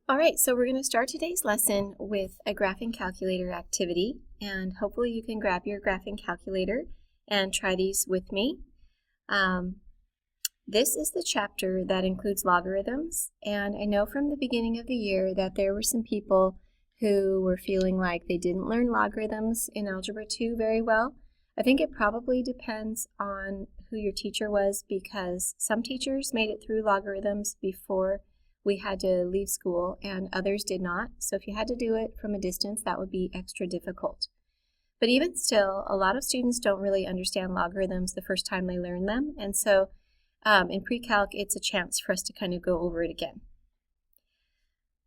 All right, so we're going to start today's lesson with a graphing calculator activity, and hopefully you can grab your graphing calculator and try these with me. This is the chapter that includes logarithms, and I know from the beginning of the year that there were some people who were feeling like they didn't learn logarithms in Algebra 2 very well. I think it probably depends on who your teacher was, because some teachers made it through logarithms before we had to leave school and others did not. So if you had to do it from a distance, that would be extra difficult. But even still, a lot of students don't really understand logarithms the first time they learn them, and so in pre-calc it's a chance for us to kind of go over it again.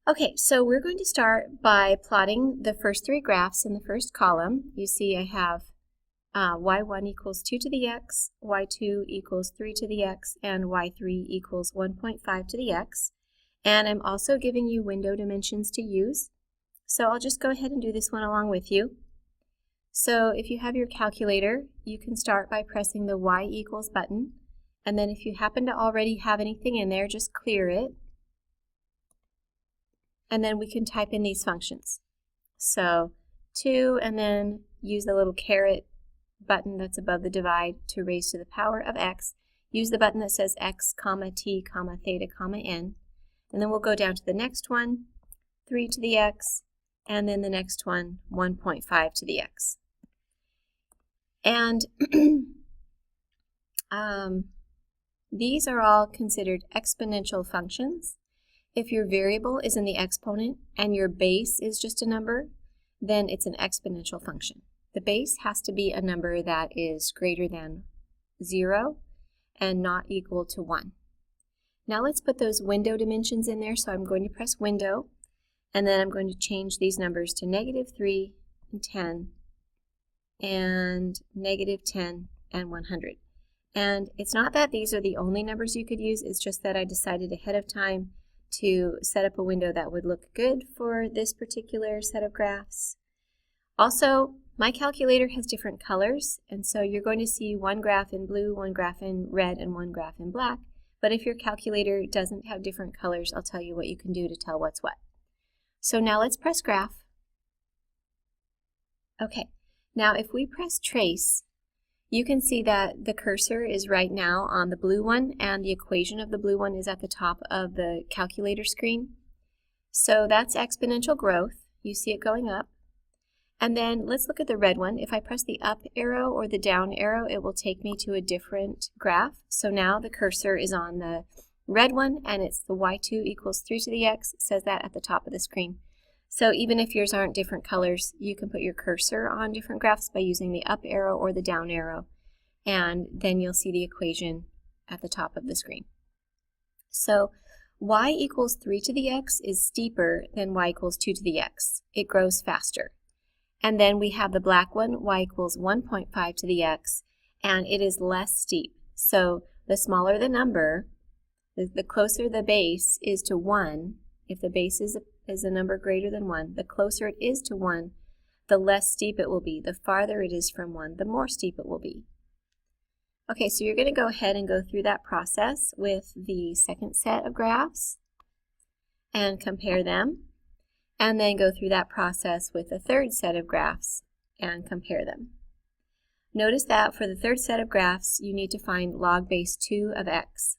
Okay, so we're going to start by plotting the first three graphs in the first column. You see I have y1 equals 2 to the x, y2 equals 3 to the x, and y3 equals 1.5 to the x. And I'm also giving you window dimensions to use. So I'll just go ahead and do this one along with you. So if you have your calculator, you can start by pressing the y equals button. And then if you happen to already have anything in there, just clear it. And then we can type in these functions. So 2, and then use the little caret button that's above the divide to raise to the power of x. Use the button that says x, comma, t, comma, theta, comma, n. And then we'll go down to the next one, 3 to the x, and then the next one, 1.5 to the x. And these are all considered exponential functions. If your variable is in the exponent and your base is just a number, then it's an exponential function. The base has to be a number that is greater than 0 and not equal to 1. Now let's put those window dimensions in there. So I'm going to press window, and then I'm going to change these numbers to -3 and 10 and -10 and 100. And it's not that these are the only numbers you could use, it's just that I decided ahead of time to set up a window that would look good for this particular set of graphs. Also, my calculator has different colors, and so you're going to see one graph in blue, one graph in red, and one graph in black. But if your calculator doesn't have different colors, I'll tell you what you can do to tell what's what. So now let's press graph. Okay, now if we press trace, you can see that the cursor is right now on the blue one, and the equation of the blue one is at the top of the calculator screen. So that's exponential growth. You see it going up. And then let's look at the red one. If I press the up arrow or the down arrow, it will take me to a different graph. So now the cursor is on the red one, and it's the y2 equals 3 to the x. It says that at the top of the screen. So even if yours aren't different colors, you can put your cursor on different graphs by using the up arrow or the down arrow, and then you'll see the equation at the top of the screen. So y equals 3 to the x is steeper than y equals 2 to the x. It grows faster. And then we have the black one, y equals 1.5 to the x, and it is less steep. So the smaller the number, the closer the base is to 1, if the base is a number greater than 1, the closer it is to 1, the less steep it will be. The farther it is from 1, the more steep it will be. Okay, so you're going to go ahead and go through that process with the second set of graphs and compare them. And then go through that process with the third set of graphs and compare them. Notice that for the third set of graphs, you need to find log base 2 of x.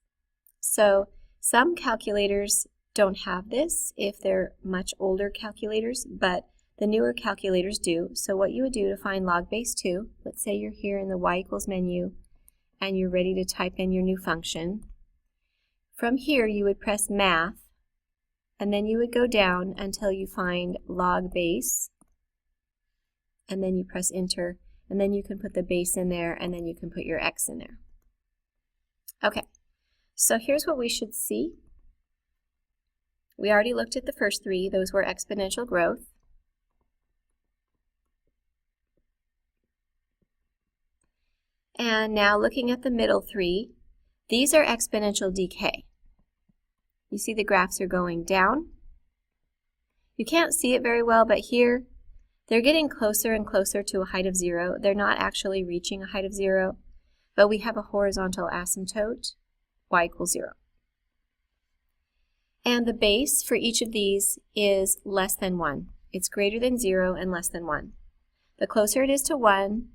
So some calculators don't have this if they're much older calculators, but the newer calculators do. So what you would do to find log base 2, let's say you're here in the y equals menu and you're ready to type in your new function. From here, you would press math, and then you would go down until you find log base, and then you press enter, and then you can put the base in there, and then you can put your x in there. Okay, so here's what we should see. We already looked at the first three. Those were exponential growth. And now looking at the middle three, these are exponential decay. You see the graphs are going down. You can't see it very well, but here they're getting closer and closer to a height of 0. They're not actually reaching a height of 0, but we have a horizontal asymptote, y equals 0. And the base for each of these is less than 1. It's greater than 0 and less than 1. The closer it is to 1,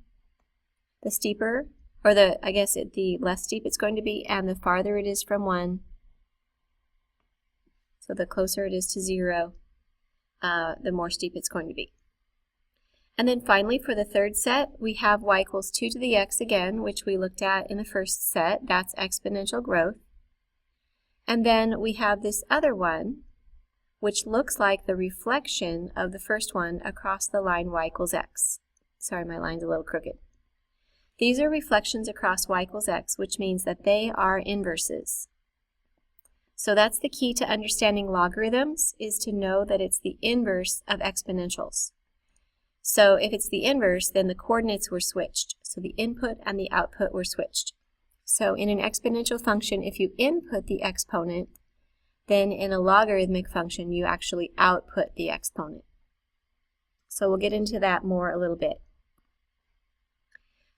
the steeper, or the less steep it's going to be, and the farther it is from 1, so the closer it is to 0, the more steep it's going to be. And then finally, for the third set, we have y equals 2 to the x again, which we looked at in the first set. That's exponential growth. And then we have this other one, which looks like the reflection of the first one across the line y equals x. Sorry, my line's a little crooked. These are reflections across y equals x, which means that they are inverses. So that's the key to understanding logarithms, is to know that it's the inverse of exponentials. So if it's the inverse, then the coordinates were switched. So the input and the output were switched. So in an exponential function, if you input the exponent, then in a logarithmic function, you actually output the exponent. So we'll get into that more a little bit.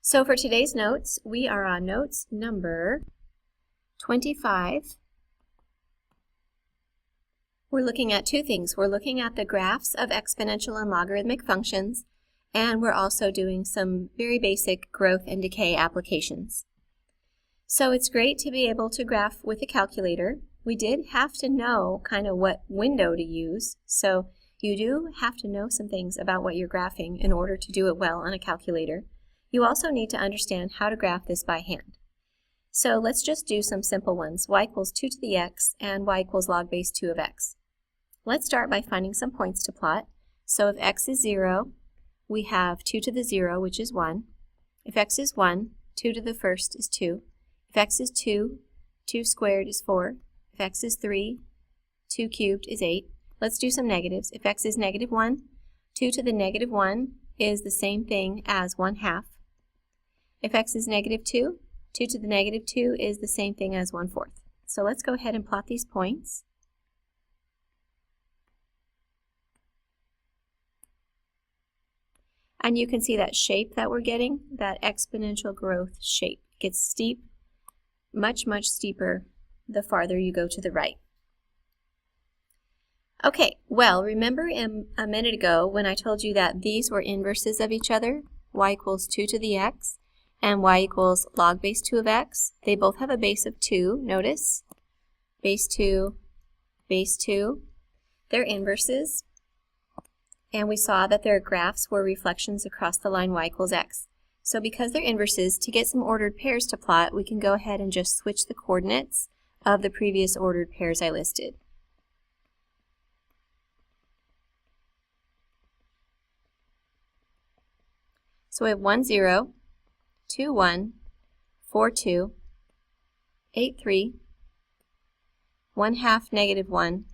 So for today's notes, we are on notes number 25. We're looking at two things. We're looking at the graphs of exponential and logarithmic functions, and we're also doing some very basic growth and decay applications. So it's great to be able to graph with a calculator. We did have to know kind of what window to use, so you do have to know some things about what you're graphing in order to do it well on a calculator. You also need to understand how to graph this by hand. So let's just do some simple ones. Y equals 2 to the x and y equals log base 2 of x. Let's start by finding some points to plot. So if x is 0, we have 2 to the 0, which is 1. If x is 1, 2 to the first is 2. If x is 2, 2 squared is 4. If x is 3, 2 cubed is 8. Let's do some negatives. If x is negative 1, 2 to the negative 1 is the same thing as 1/2. If x is negative 2, 2 to the negative 2 is the same thing as 1/4. So let's go ahead and plot these points. And you can see that shape that we're getting, that exponential growth shape. It gets steep, much, much steeper the farther you go to the right. Okay, well, remember a minute ago when I told you that these were inverses of each other, y equals 2 to the x and y equals log base 2 of x. They both have a base of 2, notice. Base 2, base 2. They're inverses. And we saw that their graphs were reflections across the line y equals x. So because they're inverses, to get some ordered pairs to plot, we can go ahead and just switch the coordinates of the previous ordered pairs I listed. So we have 1, 0, 2, 1, 4, 2, 8, 3, 1/2, negative 1,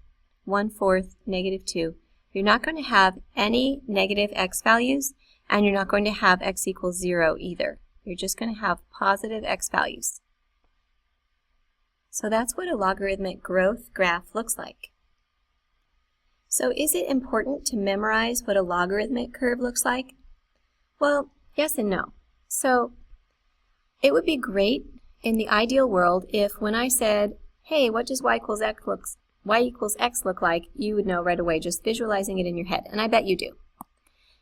1/4, negative 2. You're not going to have any negative x values, and you're not going to have x equals 0 either. You're just going to have positive x values. So that's what a logarithmic growth graph looks like. So is it important to memorize what a logarithmic curve looks like? Well, yes and no. So it would be great in the ideal world if when I said, hey, what does y equals x look like, you would know right away just visualizing it in your head, and I bet you do.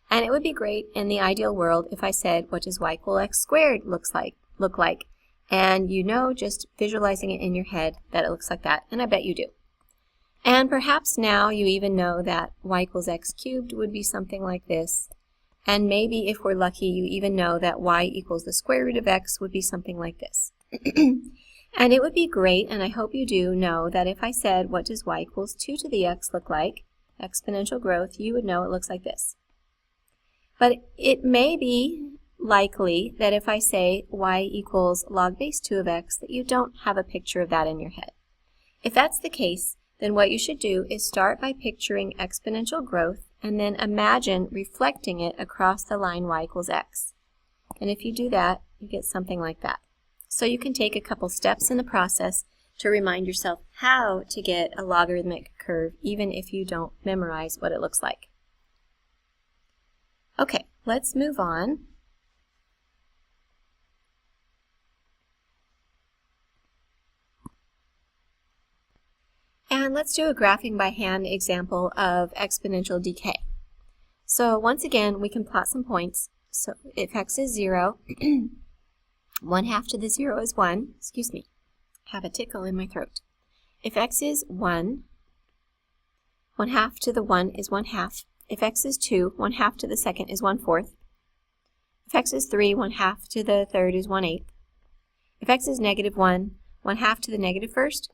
And it would be great in the ideal world if I said, what does y equal x squared look like, and you know just visualizing it in your head that it looks like that, and I bet you do. And perhaps now you even know that y equals x cubed would be something like this, and maybe if we're lucky you even know that y equals the square root of x would be something like this. And it would be great, and I hope you do know, that if I said, what does y equals 2 to the x look like, exponential growth, you would know it looks like this. But it may be likely that if I say y equals log base 2 of x, that you don't have a picture of that in your head. If that's the case, then what you should do is start by picturing exponential growth and then imagine reflecting it across the line y equals x. And if you do that, you get something like that. So you can take a couple steps in the process to remind yourself how to get a logarithmic curve, even if you don't memorize what it looks like. Okay, let's move on. And let's do a graphing by hand example of exponential decay. So once again, we can plot some points. So if x is 0, 1/2 to the 0 is 1. Excuse me, I have a tickle in my throat. If x is 1, 1/2 to the 1 is 1/2. If x is 2, 1/2 to the second is 1/4. If x is 3, 1/2 to the third is 1/8. If x is -1, 1/2 to the negative first.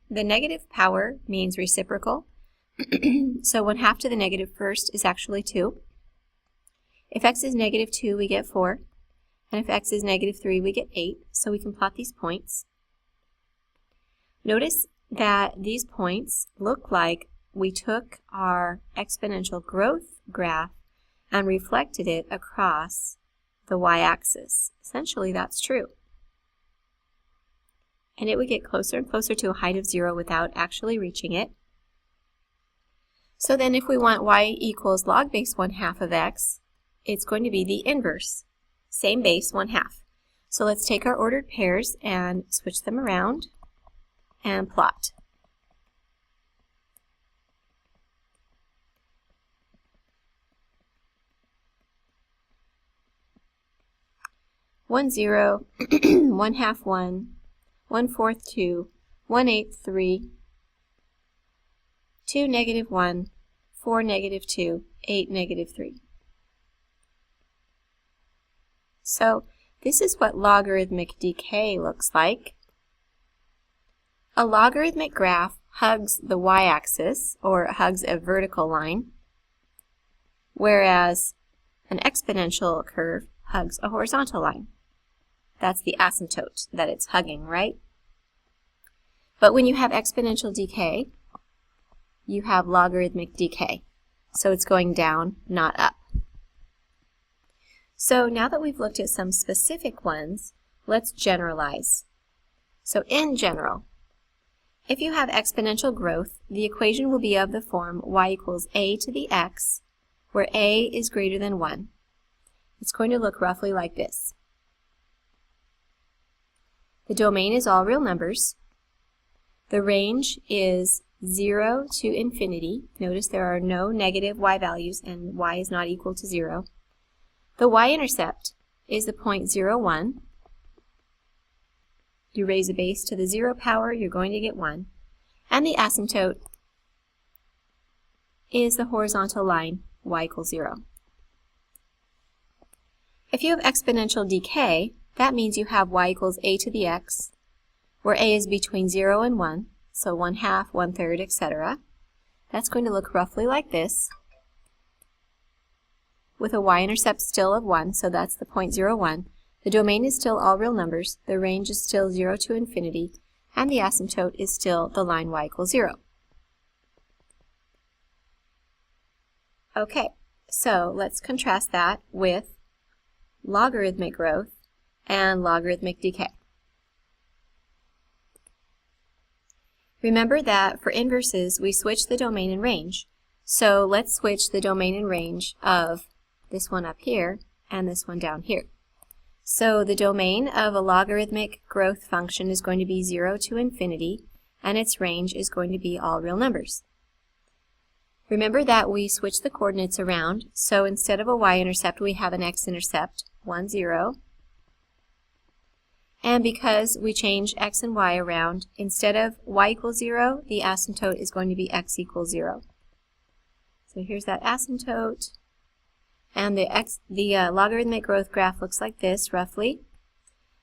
The negative power means reciprocal, so 1/2 to the negative first is actually 2. If x is -2, we get 4, and if x is -3, we get 8, so we can plot these points. Notice that these points look like we took our exponential growth graph and reflected it across the y-axis. Essentially, that's true. And it would get closer and closer to a height of 0 without actually reaching it. So then if we want y equals log base 1/2 of x, it's going to be the inverse. Same base, 1/2. So let's take our ordered pairs and switch them around and plot. One 0, 1/2 1, 1/4 2, 1/8 3, 2 -1, 4 -2, 8 -3. So this is what logarithmic decay looks like. A logarithmic graph hugs the y-axis, or hugs a vertical line, whereas an exponential curve hugs a horizontal line. That's the asymptote that it's hugging, right? But when you have exponential decay, you have logarithmic decay. So it's going down, not up. So now that we've looked at some specific ones, let's generalize. So in general, if you have exponential growth, the equation will be of the form y equals a to the x, where a is greater than 1. It's going to look roughly like this. The domain is all real numbers. The range is 0 to infinity. Notice there are no negative y values, and y is not equal to 0. The y-intercept is the point 0, 1. You raise a base to the 0 power, you're going to get 1. And the asymptote is the horizontal line, y equals 0. If you have exponential decay, that means you have y equals a to the x, where a is between 0 and 1, so 1/2, 1/3, etc. That's going to look roughly like this, with a y-intercept still of 1, so that's the point 0, 1. The domain is still all real numbers, the range is still 0 to infinity, and the asymptote is still the line y equals 0. Okay, so let's contrast that with logarithmic growth and logarithmic decay. Remember that for inverses, we switch the domain and range. So let's switch the domain and range of this one up here and this one down here. So the domain of a logarithmic growth function is going to be 0 to infinity, and its range is going to be all real numbers. Remember that we switch the coordinates around, so instead of a y-intercept, we have an x-intercept, 1, 0. And because we change x and y around, instead of y equals 0, the asymptote is going to be x equals 0. So here's that asymptote. And the logarithmic growth graph looks like this, roughly.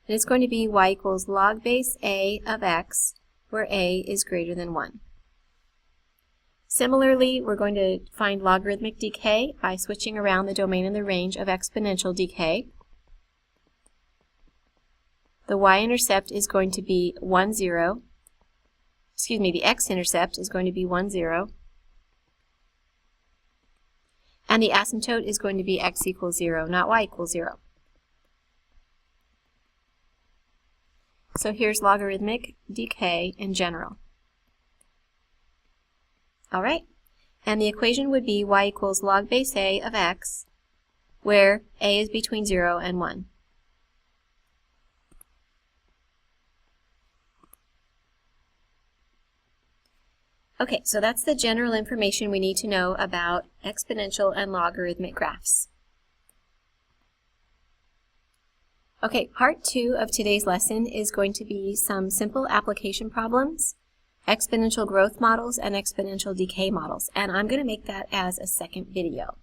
And it's going to be y equals log base a of x, where a is greater than 1. Similarly, we're going to find logarithmic decay by switching around the domain and the range of exponential decay. The y-intercept is going to be 1, 0. Excuse me, the x-intercept is going to be 1, 0. And the asymptote is going to be x equals 0, not y equals 0. So here's logarithmic decay in general. All right, and the equation would be y equals log base a of x, where a is between 0 and 1. Okay, so that's the general information we need to know about exponential and logarithmic graphs. Okay, part 2 of today's lesson is going to be some simple application problems, exponential growth models, and exponential decay models, and I'm going to make that as a second video.